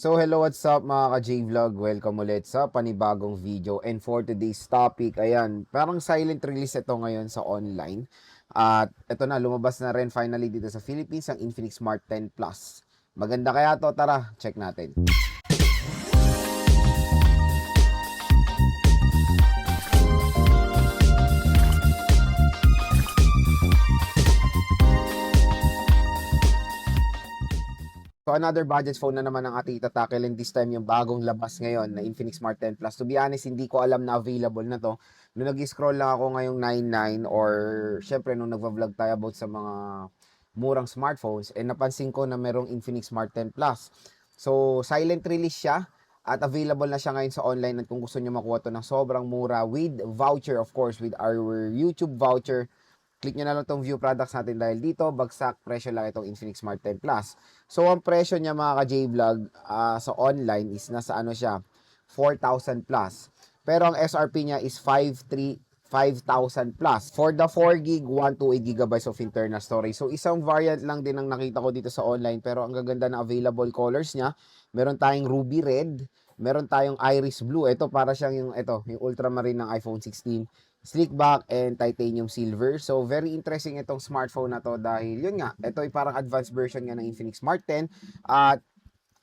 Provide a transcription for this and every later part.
So hello, what's up mga ka-J-Vlog? Welcome ulit sa panibagong video. And for today's topic, ayan, parang silent release ito ngayon sa online. At ito na, lumabas na rin finally dito sa Philippines ang Infinix Smart 10 Plus. Maganda kaya to? Tara, check natin. So another budget phone na naman ang ating itatakil, and this time yung bagong labas ngayon na Infinix Smart 10 Plus. To be honest, hindi ko alam na available na to. Nung nag-scroll lang ako ngayong 99 or syempre nung nagva-vlog tayo about sa mga murang smartphones, and napansin ko na merong Infinix Smart 10 Plus. So silent release siya at available na siya ngayon sa online, at kung gusto niyo makuha to ng sobrang mura with voucher, of course, with our YouTube voucher, click nyo na lang itong view products natin dahil dito, bagsak presyo lang itong Infinix Smart 10 Plus. So, ang presyo niya mga ka-J-Vlog sa online is nasa ano siya, 4,000 plus. Pero ang SRP niya is 5,000 plus. For the 4 gig, 128 gigabytes of internal storage. So, isang variant lang din ang nakita ko dito sa online, pero ang gaganda na available colors niya. Meron tayong ruby red, meron tayong iris blue. Ito para siyang yung ultramarine ng iPhone 16. Sleek back and titanium silver. So, very interesting itong smartphone na to dahil yun nga, ito ay parang advanced version nga ng Infinix Smart 10. At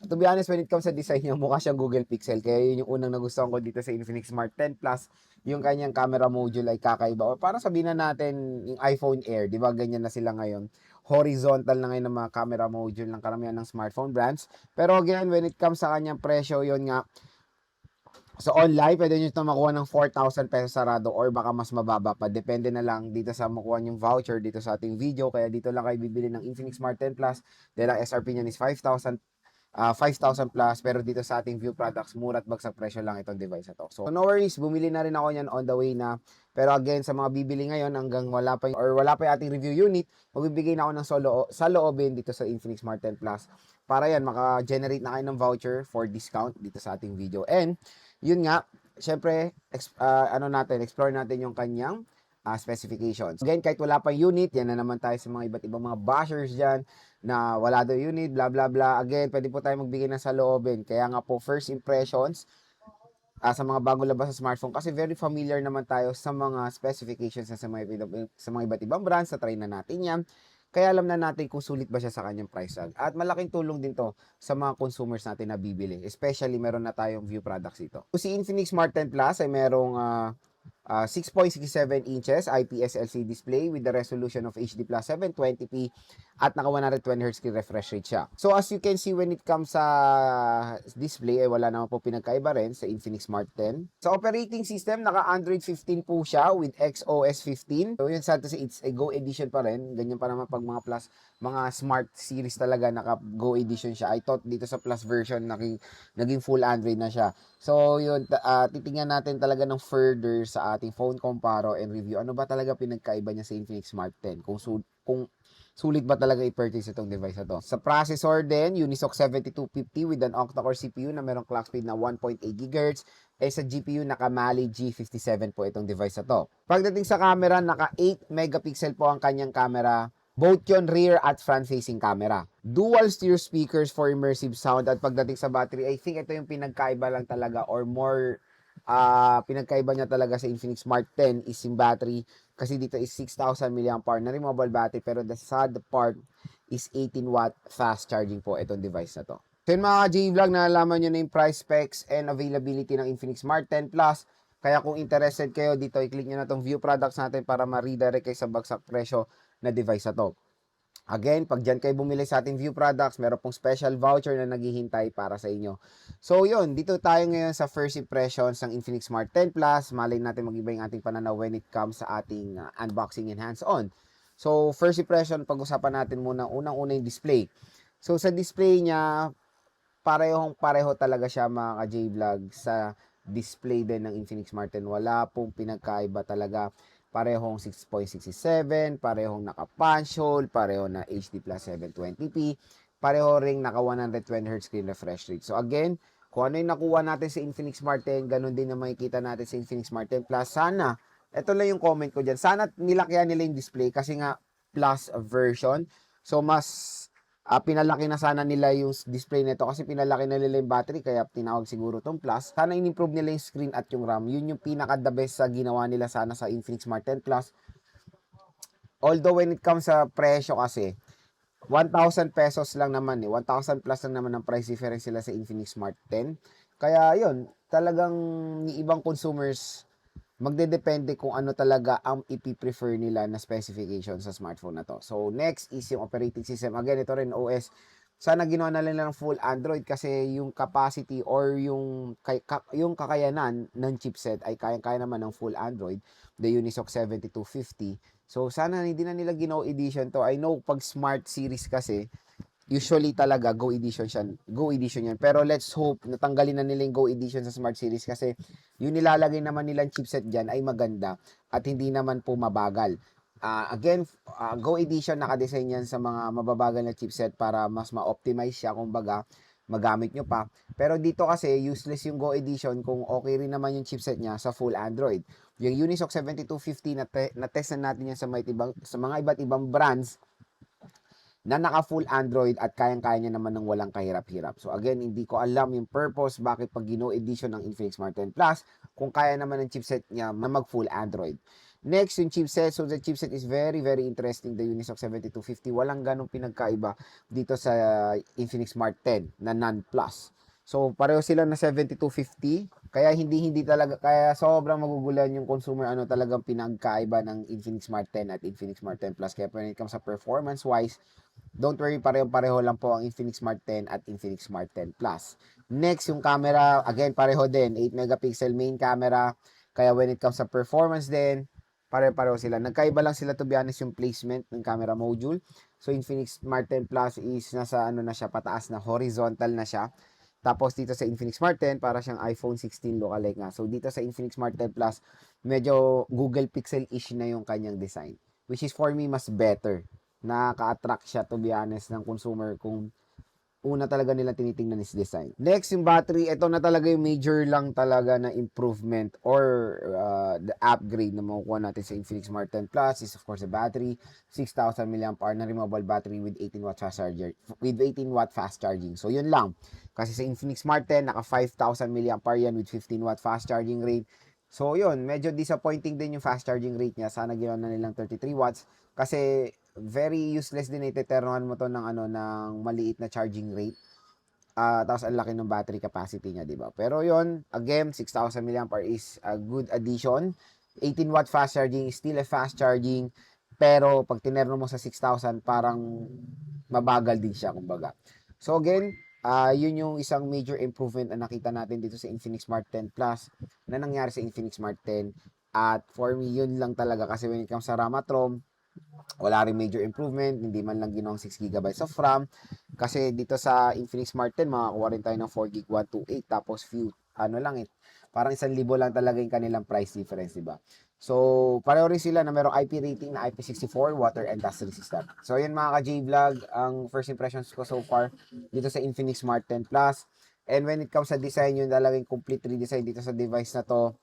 to be honest, when it comes sa design niya, mukha siyang Google Pixel. Kaya yun yung unang nagustuhan ko dito sa Infinix Smart 10 Plus. Yung kanyang camera module ay kakaiba. O parang sabihin na natin yung iPhone Air, di ba? Ganyan na sila ngayon. Horizontal na ngayon ng mga camera module ng karamihan ng smartphone brands. Pero again, when it comes sa kanyang presyo, yun nga, so online, pwede nyo ito makuha ng 4,000 pesos sarado or baka mas mababa pa. Depende na lang dito sa makuha yung voucher dito sa ating video. Kaya dito lang kayo bibili ng Infinix Smart 10 Plus. Dahil ang SRP niya is 5,000 plus, pero dito sa ating view products, mura at bagsak presyo lang itong device na to. So no worries, bumili na rin ako niyan on the way na. Pero again, sa mga bibili ngayon hanggang wala pa yung ating review unit, magbibigay na ako ng sa loobin dito sa Infinix Smart 10 Plus. Para yan, maka-generate na kayo ng voucher for discount dito sa ating video. And yun nga, syempre, explore natin yung kanyang specifications. Again, kahit wala pang unit, yan na naman tayo sa mga iba't ibang mga bashers dyan na wala daw unit, bla bla bla. Again, pwede po tayo magbigay ng saloobin. Kaya nga po, first impressions sa mga bago labas sa smartphone, kasi very familiar naman tayo sa mga specifications na sa mga iba't ibang brands. Try na natin yan. Kaya alam na natin kung sulit ba siya sa kanyang price tag. At malaking tulong din to sa mga consumers natin na bibili. Especially meron na tayong view products dito. Si Infinix Smart 10 Plus ay merong 6.67 inches IPS LCD display with the resolution of HD Plus 720p at naka 120Hz screen refresh rate siya. So as you can see, when it comes sa display, wala naman po pinagkaiba rin sa Infinix Smart 10. Sa operating system, naka Android 15 po siya with XOS 15. So yun, sa it's a Go edition pa rin. Ganyan pa naman pag mga Plus, mga Smart series talaga, naka Go edition siya. I thought dito sa Plus version, naging full Android na siya. So yun, titingnan natin talaga ng further sa ating phone comparo and review. Ano ba talaga pinagkaiba niya sa Infinix Smart 10? Kung sulit ba talaga i-purchase itong device na to. Sa processor din, Unisoc 7250 with an octa-core CPU na merong clock speed na 1.8 GHz. Sa GPU, naka Mali G57 po itong device na to. Pagdating sa camera, naka 8 megapixel po ang kanyang camera. Both yon rear at front-facing camera. Dual stereo speakers for immersive sound. At pagdating sa battery, I think ito yung pinagkaiba lang talaga or more pinagkaiba niya talaga sa Infinix Smart 10 is yung battery. Kasi dito is 6,000 mAh na removable battery, pero the sad part is 18 watt fast charging po itong device na to. So yun mga J-Vlog, nalalaman nyo na yung price specs and availability ng Infinix Smart 10 Plus. Kaya kung interested kayo dito, i-click nyo na itong view products natin para ma-redirect kayo sa bagsak presyo na device na to. Again, pag dyan kayo bumili sa ating view products, meron pong special voucher na naghihintay para sa inyo. So yun, dito tayo ngayon sa first impressions ng Infinix Smart 10 Plus. Malay natin mag-iba yung ating pananaw when it comes sa ating unboxing and hands-on. So first impression, pag-usapan natin muna unang-una yung display. So sa display niya, pareho talaga siya mga ka-J-Vlog sa display din ng Infinix Smart 10. Wala pong pinagkaiba talaga. Parehong 6.67, parehong naka-punch hole, pareho na HD Plus 720p, pareho ring naka 120Hz screen refresh rate. So again, kung ano yung nakuha natin sa Infinix Smart 10, ganun din na makikita natin sa Infinix Smart 10 Plus. Sana, ito lang yung comment ko dyan, sana nilakyan nila yung display kasi nga Plus version. So mas pinalaki na sana nila yung display nito kasi pinalaki na nila yung battery kaya tinawag siguro tong Plus. Sana in-improve nila yung screen at yung RAM. Yun yung pinaka the best sa ginawa nila sana sa Infinix Smart 10 Plus. Although when it comes sa presyo kasi, 1,000 pesos lang naman 1,000 plus lang naman ang price difference sila sa Infinix Smart 10. Kaya yun, talagang yung ibang consumers magdedepende kung ano talaga ang ipi-prefer nila na specification sa smartphone na to. So, next is yung operating system. Again, ito rin OS. Sana ginawa na lang ng full Android kasi yung capacity or yung kakayanan ng chipset ay kaya-kaya naman ng full Android, the Unisoc 7250. So, sana hindi na nila ginawa edition to. I know pag Smart Series kasi, usually talaga Go Edition yan. Pero let's hope natanggalin na nila yung Go Edition sa Smart Series kasi yung nilalagay naman nilang chipset diyan ay maganda at hindi naman po mabagal. Again, Go Edition naka-design yan sa mga mababagal na chipset para mas ma-optimize siya kumbaga magamit nyo pa. Pero dito kasi useless yung Go Edition kung okay rin naman yung chipset niya sa full Android. Yung Unisoc 7250 na test na natin yan sa mga iba't ibang brands na naka full Android at kayang-kaya niya naman ng walang kahirap-hirap. So again, hindi ko alam yung purpose bakit pag Gino edition ng Infinix Smart 10 Plus kung kaya naman ng chipset niya na mag full Android. Next, yung chipset. So the chipset is very very interesting. The Unisoc 7250. Walang ganong pinagkaiba dito sa Infinix Smart 10 na non-plus. So pareho sila na 7250. Kaya hindi talaga, kaya sobrang magugulan yung consumer ano talagang pinagkaiba ng Infinix Smart 10 at Infinix Smart 10 Plus. Kaya when it comes sa performance wise, don't worry, pareho-pareho lang po ang Infinix Smart 10 at Infinix Smart 10 Plus. Next, yung camera, again, pareho din. 8 megapixel main camera. Kaya when it comes sa performance din, pareho-pareho sila. Nagkaiba lang sila, to be honest, yung placement ng camera module. So, Infinix Smart 10 Plus is nasa ano na siya, pataas na, horizontal na siya. Tapos dito sa Infinix Smart 10, para siyang iPhone 16 lookalike nga. So, dito sa Infinix Smart 10 Plus, medyo Google Pixel-ish na yung kanyang design. Which is for me, mas better. Nakaka-attract siya, to be honest, ng consumer kung una talaga nila tinitingnan is design. Next, yung battery, ito na talaga yung major lang talaga na improvement or the upgrade na makukuha natin sa Infinix Smart 10 Plus is of course the battery, 6,000 mAh na removable battery with 18 watt fast charger, with 18 watt fast charging. So yun lang. Kasi sa Infinix Smart 10 naka 5,000 mAh yan with 15 watt fast charging rate. So yun, medyo disappointing din yung fast charging rate niya. Sana ginawa na nilang 33 watts kasi very useless din iteternohan mo to ng ng maliit na charging rate. Tapos ang laki ng battery capacity niya, 'di ba? Pero 'yon, again, 6,000 mAh is a good addition. 18 watt fast charging is still a fast charging, pero pag tinerno mo sa 6,000, parang mabagal din siya kumbaga. So again, yun yung isang major improvement na nakita natin dito sa Infinix Smart 10 Plus na nangyari sa Infinix Smart 10. At for me, yun lang talaga kasi when it comes sa RAM at ROM, wala rin major improvement, hindi man lang ginawang 6GB of RAM. Kasi dito sa Infinix Smart 10, makakuha rin tayo ng 4GB 128, tapos parang 1,000 lang talaga yung kanilang price difference, diba? So, pareho rin sila na merong IP rating na IP64, water and dust resistant. So, yun mga ka-J-Vlog, ang first impressions ko so far dito sa Infinix Smart 10 Plus. And when it comes sa design, yun talagang complete redesign dito sa device na to.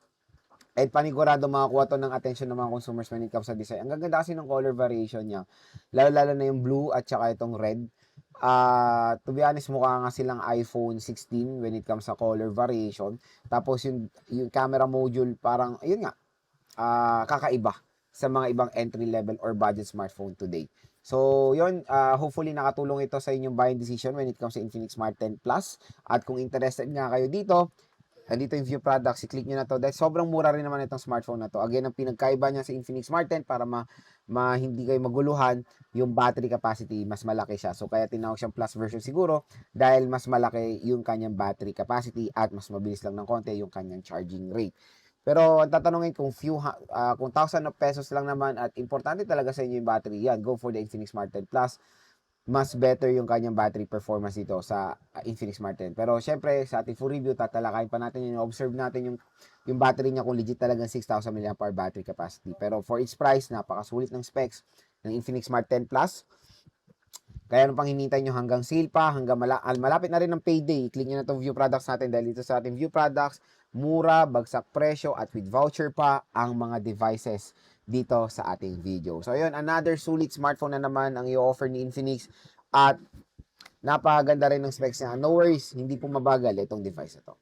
At panigurado makakuha to ng attention ng mga consumers when it comes sa design. Ang gaganda kasi ng color variation niya. Lalo na yung blue at saka itong red. To be honest, mukha nga silang iPhone 16 when it comes sa color variation. Tapos yung camera module parang, yun nga, kakaiba sa mga ibang entry level or budget smartphone today. So, yun, hopefully nakatulong ito sa inyong buying decision when it comes to Infinix Smart 10 Plus. At kung interested nga kayo dito, andito yung view products, i-click nyo na to dahil sobrang mura rin naman itong smartphone na to. Again, ang pinagkaiba niya sa Infinix Smart 10 para hindi kayo maguluhan, yung battery capacity, mas malaki siya. So, kaya tinawag siyang plus version siguro dahil mas malaki yung kanyang battery capacity at mas mabilis lang ng konti yung kanyang charging rate. Pero ang tatanungin kung 1,000 of pesos lang naman at importante talaga sa inyo yung battery, yan, go for the Infinix Smart 10 Plus. Mas better yung kanyang battery performance dito sa Infinix Smart 10. Pero syempre, sa ating full review, tatalakayin pa natin yun, observe natin yung battery niya kung legit talagang 6,000 mAh battery capacity. Pero for its price, napakasulit ng specs ng Infinix Smart 10 Plus. Kaya ano pang hinintay nyo hanggang sale pa, hanggang malapit na rin ng payday. I-click nyo na itong view products natin dahil dito sa ating view products, mura, bagsak presyo, at with voucher pa ang mga devices dito sa ating video. So, yun, another sulit smartphone na naman ang i-offer ni Infinix. At Napakaganda rin ng specs niya. No worries, hindi po mabagal itong device na 'to.